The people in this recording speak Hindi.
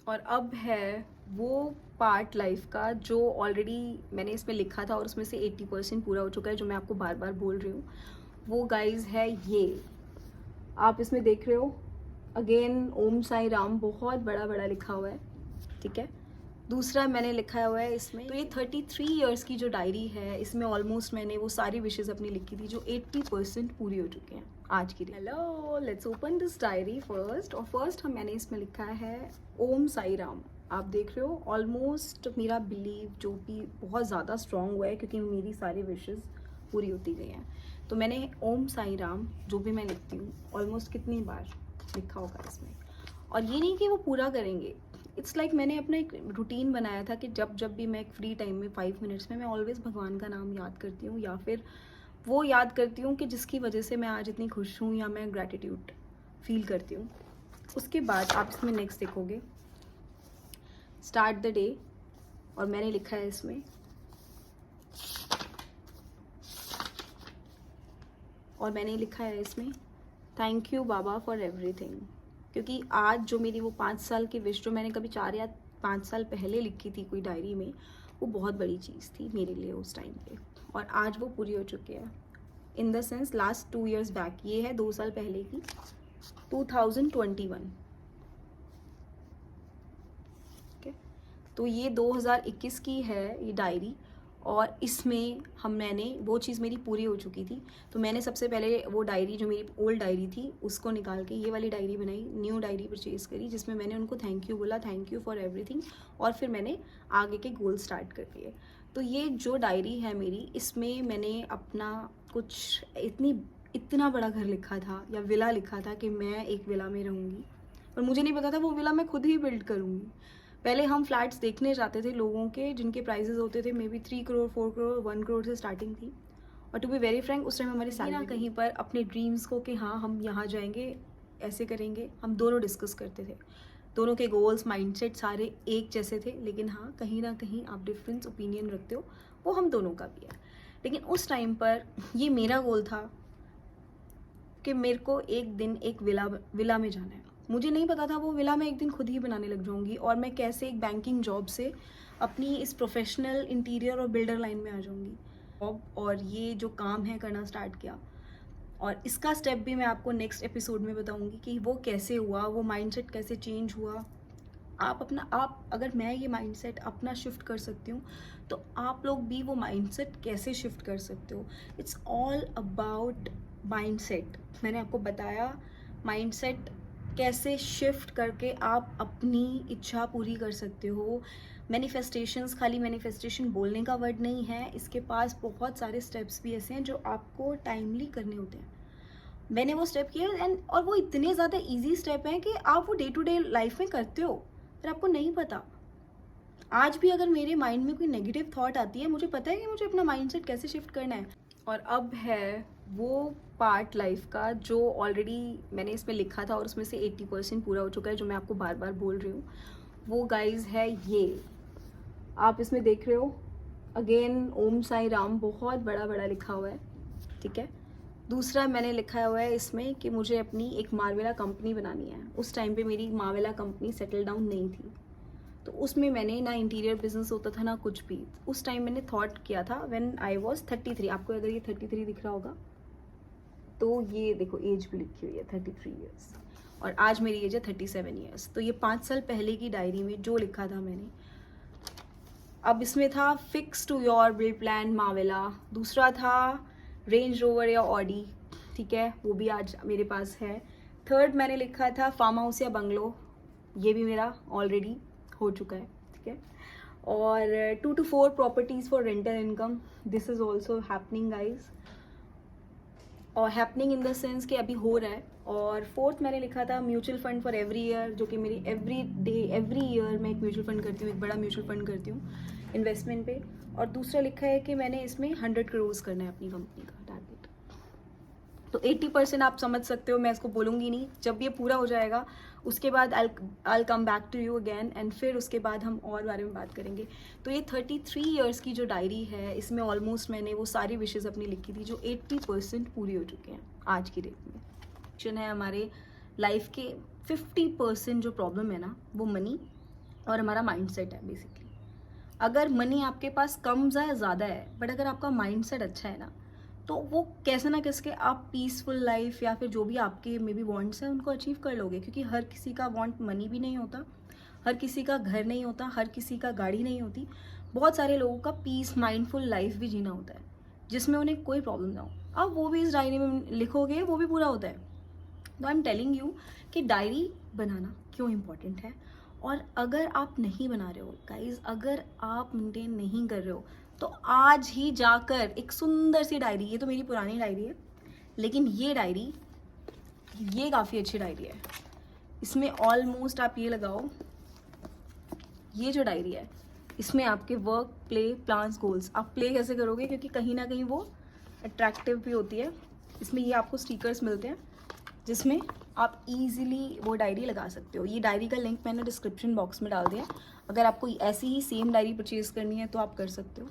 और अब है वो पार्ट लाइफ का जो ऑलरेडी मैंने इसमें लिखा था और उसमें से 80% पूरा हो चुका है, जो मैं आपको बार बार बोल रही हूँ। वो गाइज है ये, आप इसमें देख रहे हो अगेन ओम साई राम बहुत बड़ा बड़ा लिखा हुआ है, ठीक है। दूसरा मैंने लिखा हुआ है इसमें, तो ये 33 इयर्स की जो डायरी है, इसमें ऑलमोस्ट मैंने वो सारी विशेज़ अपनी लिखी थी जो 80% पूरी हो चुके हैं आज की date. Hello, let's open this diary first. और फर्स्ट हम मैंने इसमें लिखा है ओम साई राम। आप देख रहे हो ऑलमोस्ट मेरा बिलीव जो भी बहुत ज़्यादा स्ट्रॉन्ग हुआ है क्योंकि मेरी सारी विशेज़ पूरी होती गई हैं। तो मैंने ओम साई राम जो भी मैं लिखती हूँ ऑलमोस्ट कितनी बार लिखा होगा इसमें। और ये नहीं कि वो पूरा करेंगे, इट्स लाइक मैंने अपना एक रूटीन बनाया था कि जब जब भी मैं एक फ्री टाइम में 5 मिनट्स में मैं ऑलवेज़ भगवान का नाम याद करती हूँ, या फिर वो याद करती हूँ कि जिसकी वजह से मैं आज इतनी खुश हूँ या मैं ग्रैटिट्यूड फील करती हूँ। उसके बाद आप इसमें नेक्स्ट देखोगे स्टार्ट द डे, और मैंने लिखा है इसमें, और मैंने लिखा है इसमें thank you Baba for everything. क्योंकि आज जो मेरी वो 5 साल की विश जो मैंने कभी 4 या 5 साल पहले लिखी थी कोई डायरी में, वो बहुत बड़ी चीज़ थी मेरे लिए उस टाइम पे, और आज वो पूरी हो चुकी है। In the sense last 2 years back, ये है 2 साल पहले की 2021, ओके। तो ये 2021 की है ये डायरी, और इसमें मैंने वो चीज़ मेरी पूरी हो चुकी थी। तो मैंने सबसे पहले वो डायरी जो मेरी ओल्ड डायरी थी उसको निकाल के ये वाली डायरी बनाई, न्यू डायरी परचेज़ करी, जिसमें मैंने उनको थैंक यू बोला, थैंक यू फॉर एवरीथिंग, और फिर मैंने आगे के गोल स्टार्ट कर दिए। तो ये जो डायरी है मेरी, इसमें मैंने अपना कुछ इतना बड़ा घर लिखा था या विला लिखा था कि मैं एक विला में रहूँगी, और मुझे नहीं पता था वो विला मैं खुद ही बिल्ड करूँगी। पहले हम फ्लैट्स देखने जाते थे लोगों के जिनके प्राइजेस होते थे मे बी 3 करोड़ 4 करोड़ 1 करोड़ से स्टार्टिंग थी, और टू बी वेरी फ्रैंक उस टाइम हमारी सैलरी कहीं पर अपने ड्रीम्स को कि हाँ हम यहाँ जाएंगे, ऐसे करेंगे, हम दोनों डिस्कस करते थे। दोनों के गोल्स माइंडसेट सारे एक जैसे थे, लेकिन हाँ कहीं ना कहीं आप डिफरेंस ओपिनियन रखते हो, वो हम दोनों का भी है। लेकिन उस टाइम पर ये मेरा गोल था कि मेरे को एक दिन एक विला में जाना है। मुझे नहीं पता था वो विला मैं एक दिन खुद ही बनाने लग जाऊंगी, और मैं कैसे एक बैंकिंग जॉब से अपनी इस प्रोफेशनल इंटीरियर और बिल्डर लाइन में आ जाऊंगी। और ये जो काम है करना स्टार्ट किया, और इसका स्टेप भी मैं आपको नेक्स्ट एपिसोड में बताऊंगी कि वो कैसे हुआ, वो माइंडसेट कैसे चेंज हुआ। आप अगर मैं ये माइंडसेट अपना शिफ्ट कर सकती हूँ, तो आप लोग भी वो माइंडसेट कैसे शिफ्ट कर सकते हो। It's all about mindset. मैंने आपको बताया माइंडसेट कैसे शिफ्ट करके आप अपनी इच्छा पूरी कर सकते हो। मैनिफेस्टेशंस खाली मैनिफेस्टेशन बोलने का वर्ड नहीं है, इसके पास बहुत सारे स्टेप्स भी ऐसे हैं जो आपको टाइमली करने होते हैं। मैंने वो स्टेप किए और वो इतने ज़्यादा इजी स्टेप हैं कि आप वो डे टू डे लाइफ में करते हो, फिर आपको नहीं पता। आज भी अगर मेरे माइंड में कोई नेगेटिव थॉट आती है, मुझे पता है कि मुझे अपना माइंडसेट कैसे शिफ्ट करना है। और अब है वो पार्ट लाइफ का जो ऑलरेडी मैंने इसमें लिखा था और उसमें से 80% पूरा हो चुका है, जो मैं आपको बार बार बोल रही हूँ। वो गाइज है ये, आप इसमें देख रहे हो अगेन ओम साई राम बहुत बड़ा बड़ा लिखा हुआ है, ठीक है। दूसरा मैंने लिखा हुआ है इसमें कि मुझे अपनी एक मार्वेला कंपनी बनानी है। उस टाइम पे मेरी मार्वेला कंपनी सेटल डाउन नहीं थी, तो उसमें मैंने ना इंटीरियर बिजनेस होता था ना कुछ भी। उस टाइम मैंने थॉट किया था व्हेन आई वाज 33। आपको अगर ये 33 दिख रहा होगा तो ये देखो एज भी लिखी हुई है 33 ईयर्स, और आज मेरी एज है 37 ईयर्स। तो ये 5 साल पहले की डायरी में जो लिखा था मैंने, अब इसमें था fix to your build plan मावेला, दूसरा था रेंज रोवर या ऑडी, ठीक है, वो भी आज मेरे पास है। थर्ड मैंने लिखा था फार्म हाउस या बंगलो, ये भी मेरा ऑलरेडी हो चुका है, ठीक है। और 2 to 4 properties for rental income, this is also happening guys, और हैपनिंग इन द सेंस कि अभी हो रहा है। और फोर्थ मैंने लिखा था mutual fund for every year, जो कि मेरी एवरी ईयर मैं एक म्यूचुअल फंड करती हूँ, एक बड़ा म्यूचुअल फंड करती हूँ इन्वेस्टमेंट पे। और दूसरा लिखा है कि मैंने इसमें 100 करोड़ करना है अपनी कंपनी का टारगेट। तो 80% आप समझ सकते हो, मैं इसको बोलूँगी नहीं। जब ये पूरा हो जाएगा उसके बाद I come back to you again, and फिर उसके बाद हम और बारे में बात करेंगे। तो ये 33 इयर्स की जो डायरी है, इसमें ऑलमोस्ट मैंने वो सारी विशेज़ अपनी लिखी थी जो 80% पूरी हो चुके हैं आज की डेट में। क्वेश्चन है हमारे लाइफ के 50% जो प्रॉब्लम है ना, वो मनी, और हमारा माइंडसेट है बेसिकली। अगर मनी आपके पास कम या ज़्यादा है, बट अगर आपका माइंडसेट अच्छा है ना, तो वो कैसे ना कैसे आप पीसफुल लाइफ या फिर जो भी आपके मे बी वांट्स हैं उनको अचीव कर लोगे। क्योंकि हर किसी का वांट मनी भी नहीं होता, हर किसी का घर नहीं होता, हर किसी का गाड़ी नहीं होती। बहुत सारे लोगों का पीस माइंडफुल लाइफ भी जीना होता है, जिसमें उन्हें कोई प्रॉब्लम ना हो। अब वो भी इस डायरी में लिखोगे, वो भी पूरा होता है। तो आई एम टेलिंग यू कि डायरी बनाना क्यों इम्पॉर्टेंट है। और अगर आप नहीं बना रहे हो गाइज, अगर आप मेंटेन नहीं कर रहे हो, तो आज ही जाकर एक सुंदर सी डायरी, ये तो मेरी पुरानी डायरी है, लेकिन ये डायरी, ये काफ़ी अच्छी डायरी है। इसमें ऑलमोस्ट आप ये लगाओ, ये जो डायरी है इसमें आपके वर्क, प्ले, प्लान्स, गोल्स, आप प्ले कैसे करोगे, क्योंकि कहीं ना कहीं वो अट्रैक्टिव भी होती है। इसमें ये आपको स्टिकर्स मिलते हैं जिसमें आप इजीली वो डायरी लगा सकते हो। ये डायरी का लिंक मैंने डिस्क्रिप्शन बॉक्स में डाल दिया। अगर आपको ऐसी ही सेम डायरी परचेज़ करनी है तो आप कर सकते हो।